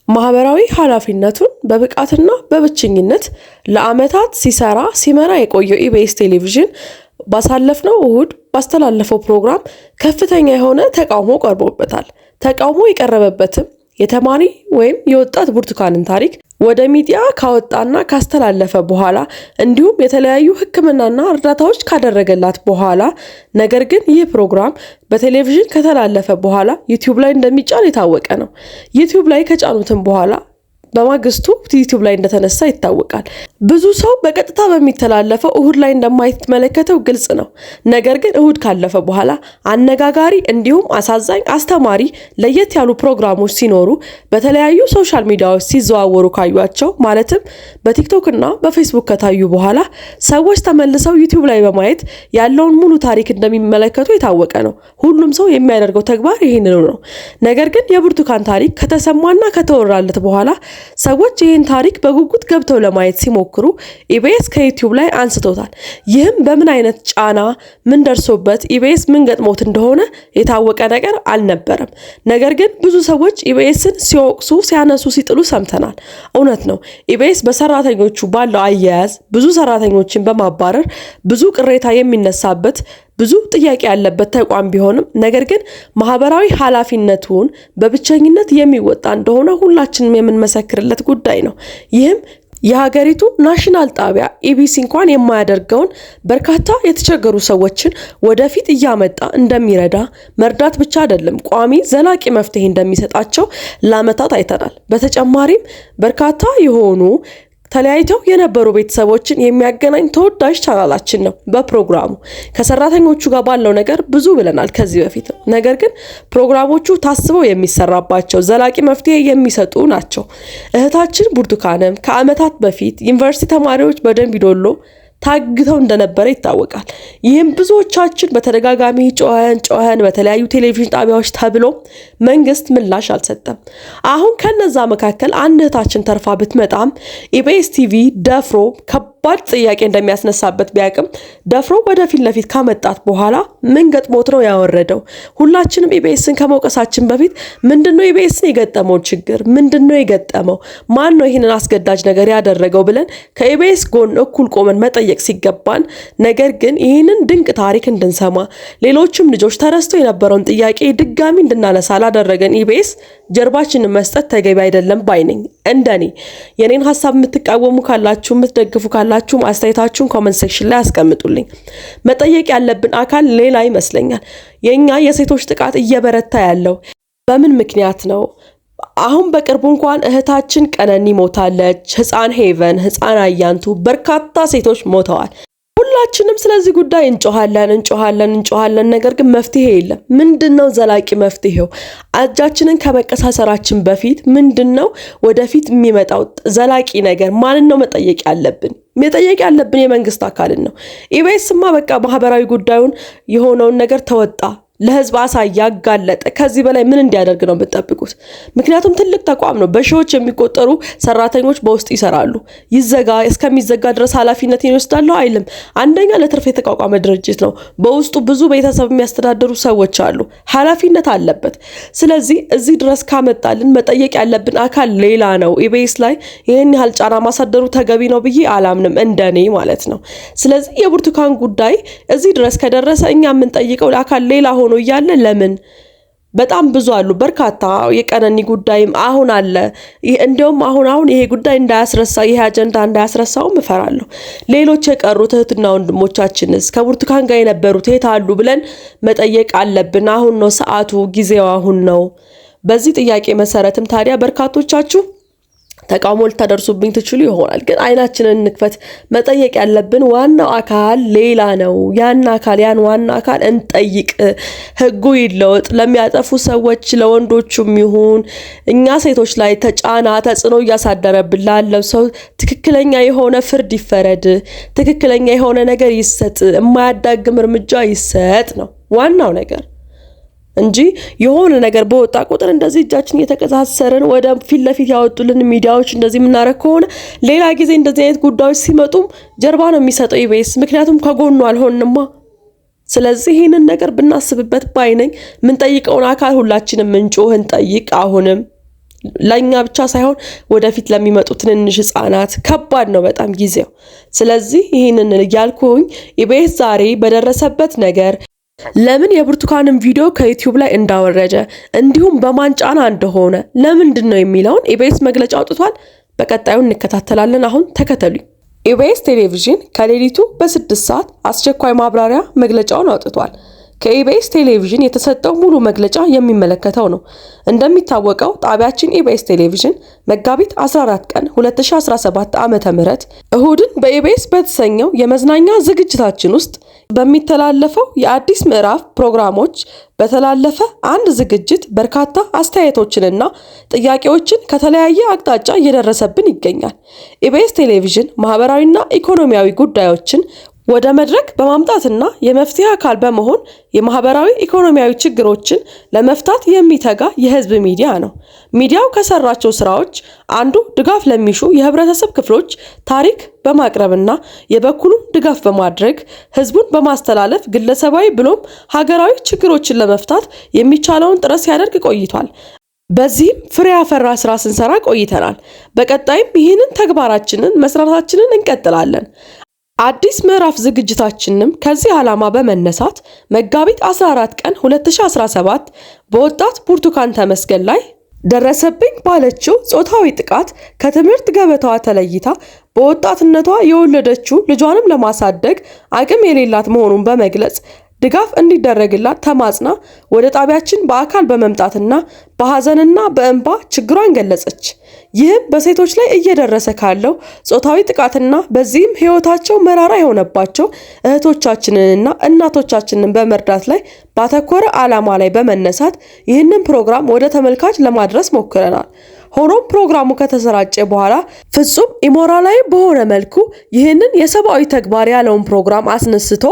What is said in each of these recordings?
ማህበራዊ ኃላፊነቱን በብቃትና በብቸኝነት ለዓመታት ሲመራ የቆየው ኢቢኤስ ቴሌቪዥን ባሳለፍነው እሁድ ባስተላለፈው ፕሮግራም ከፍተኛ የሆነ ተቃውሞ ቀርቦበታል። ተቃውሞ የቀረበበትም የተማሪ ወይም የወጣት ብርቱካንን ታሪክ ወደ ሚዲያ ካወጣና ካስተላለፈ በኋላ እንዲሁም የተለያዩ ሕክምናና እርዳታዎች ካደረገላት በኋላ ነገር ግን ይህ ፕሮግራም በቴሌቪዥን ከተላለፈ በኋላ ዩቲዩብ ላይ እንደሚጫን የታወቀ ነው። ዩቲዩብ ላይ ከጫኑትም በኋላ በማግስቱ ዩቲዩብ ላይ እንደተነሳ ይታወቃል። ብዙ ሰው በቀጥታ በሚተላለፈው እሁድ ላይ እንደማይመለከተው ግልጽ ነው። ነገር ግን እሁድ ካለፈ በኋላ አነጋጋሪ እንዲሁም አሳዛኝ፣ አስተማሪ ለየት ያሉ ፕሮግራሞች ሲኖሩ በተለያዩ ሶሻል ሚዲያዎች ሲዘዋወሩ ካዩአቸው ማለትም በቲክቶክ እና በፌስቡክ ከታዩ በኋላ ሰዎች ተመልሰው ዩቲዩብ ላይ በማየት ያለውን ሙሉ ታሪክ እንደሚመለከቱ የታወቀ ነው። ሁሉም ሰው የሚያደርገው ተግባር ይህንኑ ነው። ነገር ግን የብርቱካን ታሪክ ከተሰማና ከተወራለት በኋላ ሰዎች ይህን ታሪክ በጉጉት ገብተው ለማየት ሲሞክሩ ኢቢኤስ ከዩቲዩብ ላይ አንስቶታል። ይህም በምን አይነት ጫና ምን ደርሶበት ኢቢኤስ ምን ገጥሞት እንደሆነ የታወቀ ነገር አልነበረም። ነገር ግን ብዙ ሰዎች ኢቢኤስን ሲወቅሱ፣ ሲያነሱ፣ ሲጥሉ ሰምተናል። እውነት ነው። ኢቢኤስ በሰራተኞቹ ባለው አያያዝ ብዙ ሰራተኞችን በማባረር ብዙ ቅሬታ የሚነሳበት ብዙ ጥያቄ ያለበት ተቋም ቢሆንም ነገር ግን ማህበራዊ ኃላፊነቱን በብቸኝነት የሚወጣ እንደሆነ ሁላችንም የምንመሰክርለት ጉዳይ ነው። ይህም የሀገሪቱ ናሽናል ጣቢያ ኢቢሲ እንኳን የማያደርገውን በርካታ የተቸገሩ ሰዎችን ወደፊት እያመጣ እንደሚረዳ መርዳት ብቻ አይደለም ቋሚ ዘላቂ መፍትሄ እንደሚሰጣቸው ለዓመታት አይተናል። በተጨማሪም በርካታ የሆኑ ተለያይተው የነበሩ ቤተሰቦችን የሚያገናኝ ተወዳጅ ቻናላችን ነው። በፕሮግራሙ ከሰራተኞቹ ጋር ባለው ነገር ብዙ ብለናል ከዚህ በፊት። ነገር ግን ፕሮግራሞቹ ታስበው የሚሰራባቸው ዘላቂ መፍትሄ የሚሰጡ ናቸው። እህታችን ብርቱካንም ከዓመታት በፊት ዩኒቨርሲቲ ተማሪዎች በደንቢ ዶሎ ታግተው እንደነበረ ይታወቃል። ይህም ብዙዎቻችን በተደጋጋሚ ጮኸን በተለያዩ ቴሌቪዥን ጣቢያዎች ተብሎ መንግስት ምላሽ አልሰጠም። አሁን ከነዛ መካከል አንድ እህታችን ተርፋ ብትመጣም ኢቢኤስ ቲቪ ደፍሮ ከባድ ጥያቄ እንደሚያስነሳበት ቢያቅም ደፍሮ ወደፊት ለፊት ካመጣት በኋላ ምን ገጥሞት ነው ያወረደው? ሁላችንም ኢቢኤስን ከመውቀሳችን በፊት ምንድነው ኢቢኤስን የገጠመው ችግር? ምንድነው የገጠመው? ማን ነው ይህንን አስገዳጅ ነገር ያደረገው ብለን ከኢቢኤስ ጎን እኩል ቆመን መጠየቅ ሲገባን፣ ነገር ግን ይህንን ድንቅ ታሪክ እንድንሰማ ሌሎችም ልጆች ተረስቶ የነበረውን ጥያቄ ድጋሚ እንድናነሳ ላደረገን ኢቢኤስ ጀርባችንን መስጠት ተገቢ አይደለም ባይነኝ። እንደኔ የኔን ሀሳብ የምትቃወሙ ካላችሁ የምትደግፉ ካላችሁ አስተያየታችሁን ኮሜንት ሴክሽን ላይ አስቀምጡልኝ። መጠየቅ ያለብን አካል ሌላ ይመስለኛል። የኛ የሴቶች ጥቃት እየበረታ ያለው በምን ምክንያት ነው? አሁን በቅርቡ እንኳን እህታችን ቀነኒ ሞታለች። ህፃን ሄቨን፣ ህፃን አያንቱ በርካታ ሴቶች ሞተዋል። ሁላችንም ስለዚህ ጉዳይ እንጮሃለን። ነገር ግን መፍትሄ የለም። ምንድነው ዘላቂ መፍትሄው? እጃችንን ከመቀሳሰራችን በፊት ምንድነው ወደፊት የሚመጣው ዘላቂ ነገር? ማንን ነው መጠየቅ ያለብን? ያለብን የመንግስት አካልን ነው። ኢቢኤስማ በቃ ማህበራዊ ጉዳዩን የሆነውን ነገር ተወጣ፣ ለህዝብ አሳያ፣ አጋለጠ። ከዚህ በላይ ምን እንዲያደርግ ነው የምትጠብቁት? ምክንያቱም ትልቅ ተቋም ነው። በሺዎች የሚቆጠሩ ሰራተኞች በውስጥ ይሰራሉ። እስከሚዘጋ ድረስ ኃላፊነት ይወስዳል አይልም። አንደኛ ለትርፍ የተቋቋመ ድርጅት ነው። በውስጡ ብዙ ቤተሰብ የሚያስተዳድሩ ሰዎች አሉ። ኃላፊነት አለበት። ስለዚህ እዚህ ድረስ ካመጣልን መጠየቅ ያለብን አካል ሌላ ነው። ኢቢኤስ ላይ ይህን ያህል ጫና ማሳደሩ ተገቢ ነው ብዬ አላምንም፣ እንደኔ ማለት ነው። ስለዚህ የብርቱካን ጉዳይ እዚህ ድረስ ከደረሰ እኛ የምንጠይቀው ለአካል ሌላ ሆኖ እያለ ለምን? በጣም ብዙ አሉ። በርካታ የቀነኒ ጉዳይም አሁን አለ። እንደውም አሁን ይሄ ጉዳይ ይሄ አጀንዳ እንዳያስረሳው እፈራለሁ። ሌሎች የቀሩት እህትና ወንድሞቻችንስ ከብርቱካን ጋር የነበሩት የት አሉ ብለን መጠየቅ አለብን። አሁን ነው ሰዓቱ፣ ጊዜው አሁን ነው። በዚህ ጥያቄ መሰረትም ታዲያ በርካቶቻችሁ ተቃውሞ ልታደርሱብኝ ትችሉ ይሆናል። ግን አይናችንን እንክፈት። መጠየቅ ያለብን ዋናው አካል ሌላ ነው። ያን ዋና አካል እንጠይቅ። ህጉ ይለወጥ። ለሚያጠፉ ሰዎች ለወንዶቹም ይሁን እኛ ሴቶች ላይ ተጽዕኖ እያሳደረብን ላለው ሰው ትክክለኛ የሆነ ፍርድ ይፈረድ። ትክክለኛ የሆነ ነገር ይሰጥ። የማያዳግም እርምጃ ይሰጥ ነው ዋናው ነገር እንጂ የሆነ ነገር በወጣ ቁጥር እንደዚህ እጃችን እየተቀሳሰርን ወደ ፊት ለፊት ያወጡልን ሚዲያዎች እንደዚህ የምናረግ ከሆነ ሌላ ጊዜ እንደዚህ አይነት ጉዳዮች ሲመጡም ጀርባ ነው የሚሰጠው ኢቢኤስ። ምክንያቱም ከጎኑ አልሆንንማ። ስለዚህ ይህንን ነገር ብናስብበት ባይነኝ። ምን ጠይቀውን አካል ሁላችንም እንጮህ እንጠይቅ። አሁንም ለኛ ብቻ ሳይሆን ወደፊት ለሚመጡ ትንንሽ ህፃናት ከባድ ነው በጣም ጊዜው። ስለዚህ ይህንን እያልኩኝ ኢቢኤስ ዛሬ በደረሰበት ነገር ለምን የብርቱካንን ቪዲዮ ከዩቲዩብ ላይ እንዳወረደ እንዲሁም በማን ጫና እንደሆነ ለምንድን ነው የሚለውን ኢቢኤስ መግለጫ አውጥቷል። በቀጣዩ እንከታተላለን። አሁን ተከተሉኝ። ኢቢኤስ ቴሌቪዥን ከሌሊቱ በ6 ሰዓት አስቸኳይ ማብራሪያ መግለጫውን አውጥቷል። ከኢቢኤስ ቴሌቪዥን የተሰጠው ሙሉ መግለጫ የሚመለከተው ነው። እንደሚታወቀው ጣቢያችን ኢቢኤስ ቴሌቪዥን መጋቢት 14 ቀን 2017 ዓ.ም እሁድን በኢቢኤስ በተሰኘው የመዝናኛ ዝግጅታችን ውስጥ በሚተላለፈው የአዲስ ምዕራፍ ፕሮግራሞች በተላለፈ አንድ ዝግጅት በርካታ አስተያየቶችንና ጥያቄዎችን ከተለያየ አቅጣጫ እየደረሰብን ይገኛል። ኢቢኤስ ቴሌቪዥን ማህበራዊና ኢኮኖሚያዊ ጉዳዮችን ወደ መድረክ በማምጣትና የመፍትሄ አካል በመሆን የማህበራዊ ኢኮኖሚያዊ ችግሮችን ለመፍታት የሚተጋ የህዝብ ሚዲያ ነው። ሚዲያው ከሰራቸው ስራዎች አንዱ ድጋፍ ለሚሹ የህብረተሰብ ክፍሎች ታሪክ በማቅረብና የበኩሉን ድጋፍ በማድረግ ህዝቡን በማስተላለፍ ግለሰባዊ ብሎም ሀገራዊ ችግሮችን ለመፍታት የሚቻለውን ጥረት ሲያደርግ ቆይቷል። በዚህም ፍሬ ያፈራ ስራ ስንሰራ ቆይተናል። በቀጣይም ይህንን ተግባራችንን መስራታችንን እንቀጥላለን። አዲስ ምዕራፍ ዝግጅታችንም ከዚህ ዓላማ በመነሳት መጋቢት 14 ቀን 2017 በወጣት ብርቱካን ተመስገን ላይ ደረሰብኝ ባለችው ጾታዊ ጥቃት ከትምህርት ገበታዋ ተለይታ በወጣትነቷ የወለደችው ልጇንም ለማሳደግ አቅም የሌላት መሆኑን በመግለጽ ድጋፍ እንዲደረግላት ተማጽና ወደ ጣቢያችን በአካል በመምጣትና በሐዘንና በእንባ ችግሯን ገለጸች። ይህም በሴቶች ላይ እየደረሰ ካለው ጾታዊ ጥቃትና በዚህም ህይወታቸው መራራ የሆነባቸው እህቶቻችንንና እናቶቻችንን በመርዳት ላይ ባተኮረ ዓላማ ላይ በመነሳት ይህንን ፕሮግራም ወደ ተመልካች ለማድረስ ሞክረናል። ሆኖም ፕሮግራሙ ከተሰራጨ በኋላ ፍጹም ኢሞራላዊ በሆነ መልኩ ይህንን የሰብአዊ ተግባር ያለውን ፕሮግራም አስነስቶ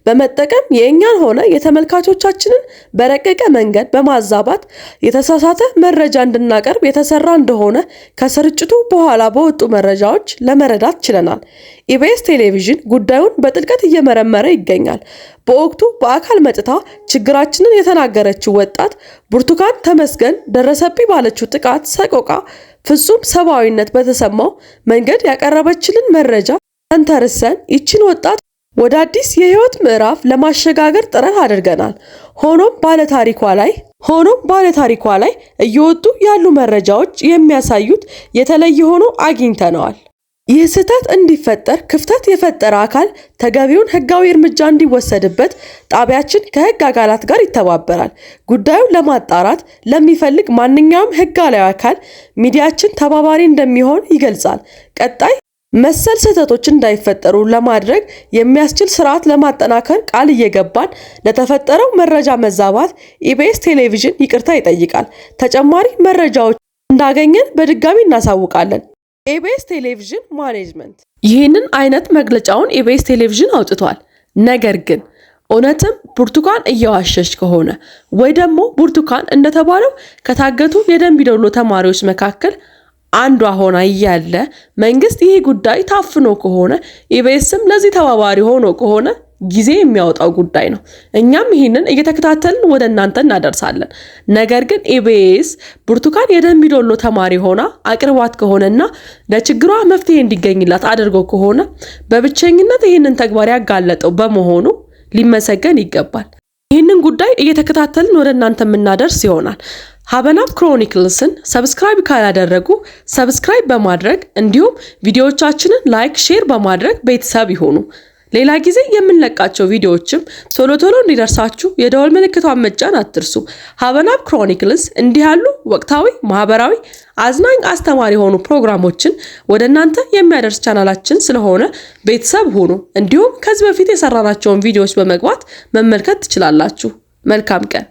በመጠቀም የእኛን ሆነ የተመልካቾቻችንን በረቀቀ መንገድ በማዛባት የተሳሳተ መረጃ እንድናቀርብ የተሰራ እንደሆነ ከስርጭቱ በኋላ በወጡ መረጃዎች ለመረዳት ችለናል። ኢቢኤስ ቴሌቪዥን ጉዳዩን በጥልቀት እየመረመረ ይገኛል። በወቅቱ በአካል መጥታ ችግራችንን የተናገረችው ወጣት ብርቱካን ተመስገን ደረሰብኝ ባለችው ጥቃት ሰቆቃ ፍጹም ሰብአዊነት በተሰማው መንገድ ያቀረበችልን መረጃ ተንተርሰን ይችን ወጣት ወደ አዲስ የህይወት ምዕራፍ ለማሸጋገር ጥረት አድርገናል። ሆኖም ባለታሪኳ ላይ እየወጡ ያሉ መረጃዎች የሚያሳዩት የተለየ ሆኖ አግኝተነዋል። ይህ ስህተት እንዲፈጠር ክፍተት የፈጠረ አካል ተገቢውን ህጋዊ እርምጃ እንዲወሰድበት ጣቢያችን ከህግ አካላት ጋር ይተባበራል። ጉዳዩን ለማጣራት ለሚፈልግ ማንኛውም ህጋዊ አካል ሚዲያችን ተባባሪ እንደሚሆን ይገልጻል። ቀጣይ መሰል ስህተቶች እንዳይፈጠሩ ለማድረግ የሚያስችል ስርዓት ለማጠናከር ቃል እየገባን ለተፈጠረው መረጃ መዛባት ኢቢኤስ ቴሌቪዥን ይቅርታ ይጠይቃል። ተጨማሪ መረጃዎች እንዳገኘን በድጋሚ እናሳውቃለን። ኢቢኤስ ቴሌቪዥን ማኔጅመንት ይህንን አይነት መግለጫውን ኢቢኤስ ቴሌቪዥን አውጥቷል። ነገር ግን እውነትም ብርቱካን እየዋሸች ከሆነ ወይ ደግሞ ብርቱካን እንደተባለው ከታገቱ የደንቢ ዶሎ ተማሪዎች መካከል አንዷ ሆና እያለ መንግስት ይሄ ጉዳይ ታፍኖ ከሆነ ኢቢኤስም ለዚህ ተባባሪ ሆኖ ከሆነ ጊዜ የሚያወጣው ጉዳይ ነው። እኛም ይህንን እየተከታተልን ወደ እናንተ እናደርሳለን። ነገር ግን ኢቢኤስ ብርቱካን የደንቢ ዶሎ ተማሪ ሆና አቅርባት ከሆነና ለችግሯ መፍትሄ እንዲገኝላት አድርጎ ከሆነ በብቸኝነት ይህንን ተግባር ያጋለጠው በመሆኑ ሊመሰገን ይገባል። ይህንን ጉዳይ እየተከታተልን ወደ እናንተ የምናደርስ ይሆናል። ሀበናብ ክሮኒክልስን ሰብስክራይብ ካላደረጉ ሰብስክራይብ በማድረግ እንዲሁም ቪዲዮዎቻችንን ላይክ፣ ሼር በማድረግ ቤተሰብ ይሁኑ። ሌላ ጊዜ የምንለቃቸው ቪዲዮዎችም ቶሎ ቶሎ እንዲደርሳችሁ የደወል ምልክቷን መጫን አትርሱ። ሀበናብ ክሮኒክልስ እንዲህ ያሉ ወቅታዊ፣ ማህበራዊ፣ አዝናኝ፣ አስተማሪ የሆኑ ፕሮግራሞችን ወደ እናንተ የሚያደርስ ቻናላችን ስለሆነ ቤተሰብ ሁኑ። እንዲሁም ከዚህ በፊት የሰራናቸውን ቪዲዮዎች በመግባት መመልከት ትችላላችሁ። መልካም ቀን።